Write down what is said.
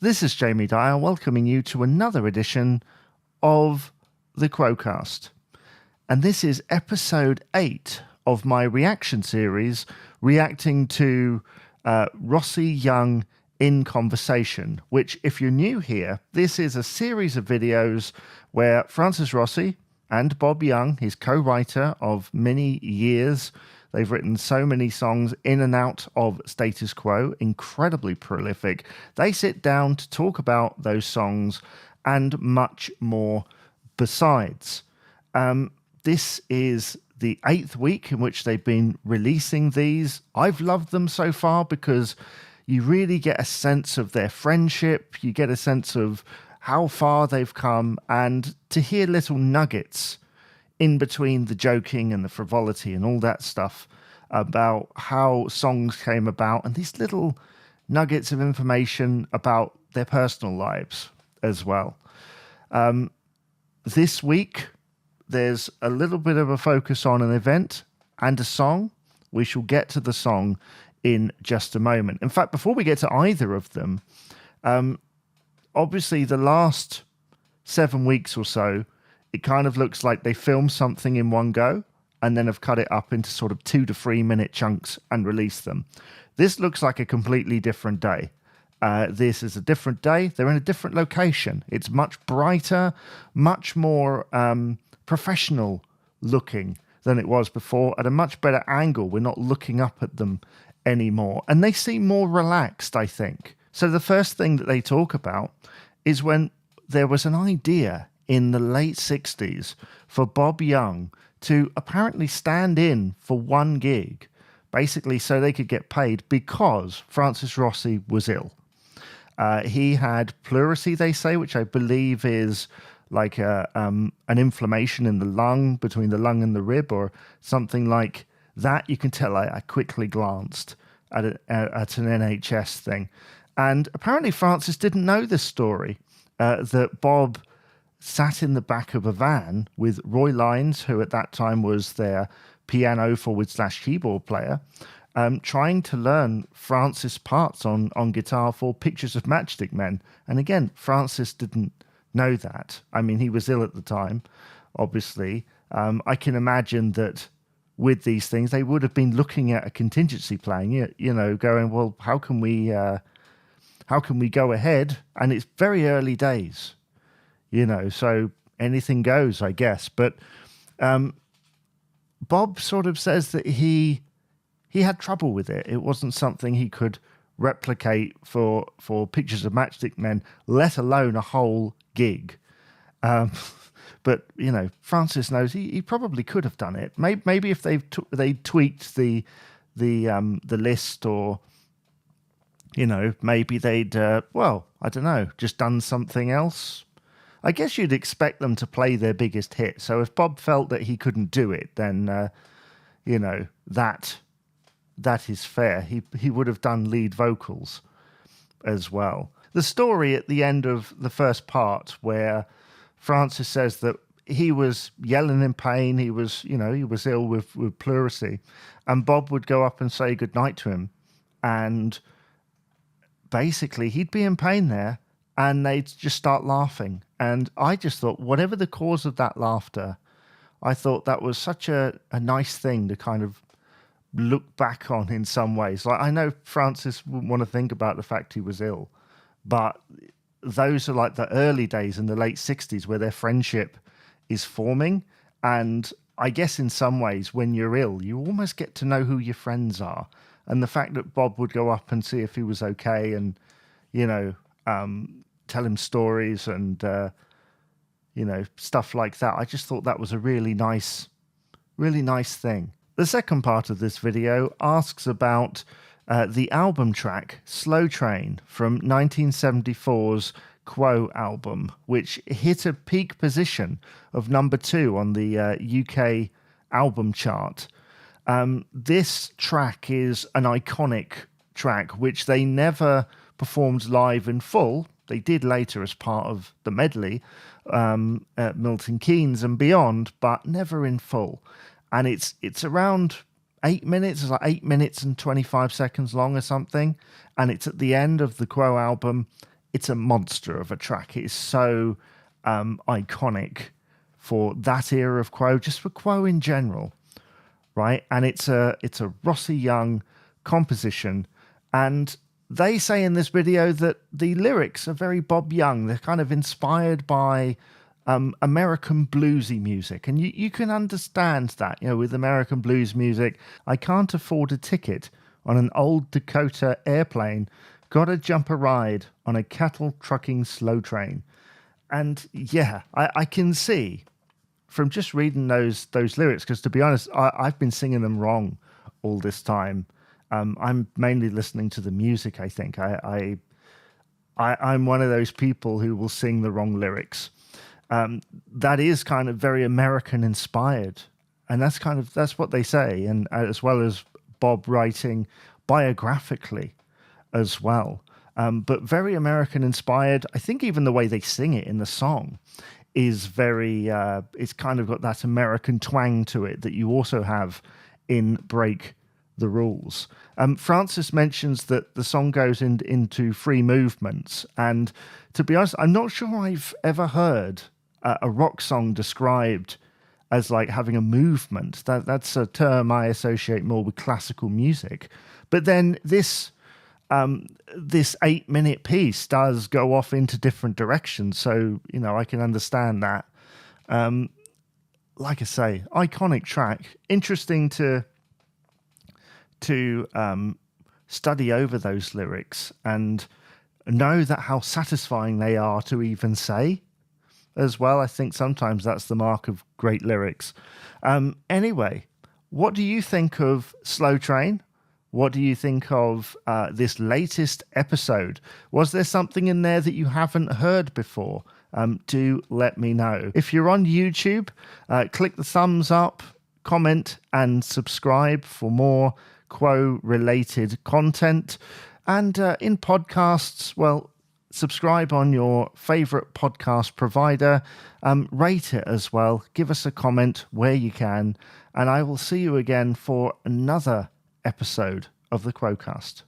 This is Jamie Dyer welcoming you to another edition of the Quo-Cast. And this is episode 8 of my reaction series reacting to Rossi Young in Conversation, which, if you're new here, this is a series of videos where Francis Rossi and Bob Young, his co-writer of many years, they've written so many songs in and out of Status Quo, incredibly prolific. They sit down to talk about those songs and much more besides. This is the 8th week in which they've been releasing these. I've loved them so far because you really get a sense of their friendship. You get a sense of how far they've come, and to hear little nuggets in between the joking and the frivolity and all that stuff about how songs came about, and these little nuggets of information about their personal lives as well. This week, there's a little bit of a focus on an event and a song. We shall get to the song in just a moment. In fact, before we get to either of them, obviously the last 7 weeks or so, it kind of looks like they filmed something in one go and then have cut it up into sort of 2 to 3 minute chunks and released them. This looks like a completely different day. This is a different day. They're in a different location. It's much brighter, much more professional looking than it was before, at a much better angle. We're not looking up at them anymore. And they seem more relaxed, I think. So the first thing that they talk about is when there was an idea in the late 60s for Bob Young to apparently stand in for one gig, basically so they could get paid because Francis Rossi was ill. He had pleurisy, they say, which I believe is like an inflammation in the lung, between the lung and the rib, or something like that. You can tell I quickly glanced at an NHS thing. And apparently Francis didn't know this story, that Bob sat in the back of a van with Roy Lines, who at that time was their piano /keyboard player, trying to learn Francis parts on guitar for Pictures of Matchstick Men. And again, Francis didn't know that. I mean, he was ill at the time, obviously. I can imagine that with these things, they would have been looking at a contingency plan, you know, going, well, how can we go ahead? And it's very early days, you know, so anything goes, I guess. But Bob sort of says that he had trouble with it. It wasn't something he could replicate for Pictures of Matchstick Men, let alone a whole gig. But, you know, Francis knows he probably could have done it. Maybe if they tweaked the list, or, you know, maybe they'd, well, I don't know, just done something else. I guess you'd expect them to play their biggest hit. So if Bob felt that he couldn't do it, then, you know, that is fair. He would have done lead vocals as well. The story at the end of the first part, where Francis says that he was yelling in pain, he was ill with pleurisy, and Bob would go up and say goodnight to him, and basically he'd be in pain there, and they'd just start laughing. And I just thought, whatever the cause of that laughter, I thought that was such a nice thing to kind of look back on in some ways. Like, I know Francis wouldn't want to think about the fact he was ill, but those are like the early days in the late 60s where their friendship is forming. And I guess in some ways, when you're ill, you almost get to know who your friends are. And the fact that Bob would go up and see if he was okay, and, you know, tell him stories and, you know, stuff like that. I just thought that was a really nice thing. The second part of this video asks about the album track Slow Train from 1974's Quo album, which hit a peak position of number 2 on the UK album chart. This track is an iconic track, which they never performed live in full. They did later as part of the medley at Milton Keynes and beyond, but never in full. And it's around 8 minutes. It's like 8 minutes and 25 seconds long or something. And it's at the end of the Quo album. it's a monster of a track. It's so iconic for that era of Quo, just for Quo in general, right? And it's a Rossi Young composition, and they say in this video that the lyrics are very Bob Young. They're kind of inspired by American bluesy music, and you can understand that. With American blues music, I can't afford a ticket on an old Dakota airplane, gotta jump a ride on a cattle trucking slow train. And yeah, I can see from just reading those lyrics, because to be honest, I've been singing them wrong all this time. I'm mainly listening to the music, I think. I'm one of those people who will sing the wrong lyrics. That is kind of very American inspired, and that's what they say, and as well as Bob writing biographically as well. But very American inspired. I think even the way they sing it in the song is very, it's kind of got that American twang to it that you also have in Break the Rules. Francis mentions that the song goes into 3 movements, and to be honest, I'm not sure I've ever heard a rock song described as like having a movement. That's a term I associate more with classical music. But then this 8-minute piece does go off into different directions, so I can understand that. Like I say, iconic track. Interesting to study over those lyrics and know that how satisfying they are to even say as well. I think sometimes that's the mark of great lyrics. Anyway, what do you think of Slow Train? What do you think of this latest episode? Was there something in there that you haven't heard before? Do let me know. If you're on YouTube, click the thumbs up, comment, and subscribe for more Quo-related content. And in podcasts, well, subscribe on your favorite podcast provider. Rate it as well. Give us a comment where you can. And I will see you again for another episode of the Quo-Cast.